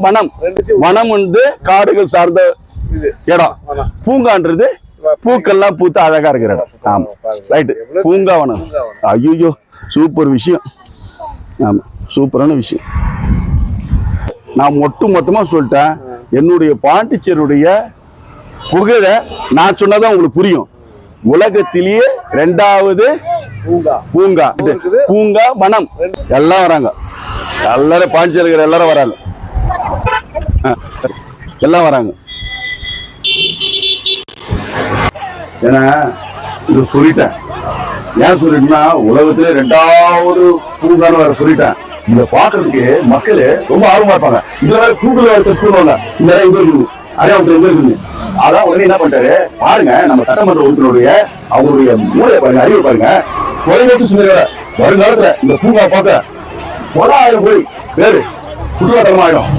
வனம். வனம் வந்து காடுகள் சார்ந்த இடம். பூங்கான்றது பூக்கள்லாம் பூத்து அழகா இருக்கிற இடம். ஆமா ரைட்டு, பூங்காவனம். ஐயோ சூப்பர் விஷயம். ஆமா சூப்பரான விஷயம். நான் மொத்தமா சொல்லிட்டேன். என்னுடைய பாண்டிச்சேரியுடைய புகழ நான் சொன்னதான் உங்களுக்கு புரியும். உலகத்திலேயே 2வது பூங்கா, பூங்கா வனம். எல்லாம் வராங்க, எல்லாரும் பாண்டிச்சேரி எல்லாரும் வராங்க, எல்லாம் வராங்க. ஏன்னா இது சொல்லிட்டேன். ஏன் சொல்லிட்டேன்னா உலகத்திலே 2வது பூங்கான்னு வர சொல்லிட்டேன். இதை பாக்குறதுக்கு மக்கள் ரொம்ப ஆர்வமா இருப்பாங்க. இந்த மாதிரி கூகுள்ல செக் பண்ணுவாங்க, இந்த இது இருக்குது, அடையாளத்துல இது இருக்குது. அதான் உடனே என்ன பண்ணிட்டாரு பாருங்க, நம்ம சட்டமன்ற உறுப்பினருடைய அவருடைய மூளையை பாருங்க, அறிவு பாருங்க. தொலைநோக்கு சிந்தனை வருங்காலத்துல இந்த பூங்கா பார்க்க 10,000 கோடி பேரு சுற்றுலா தலமாயிடும்.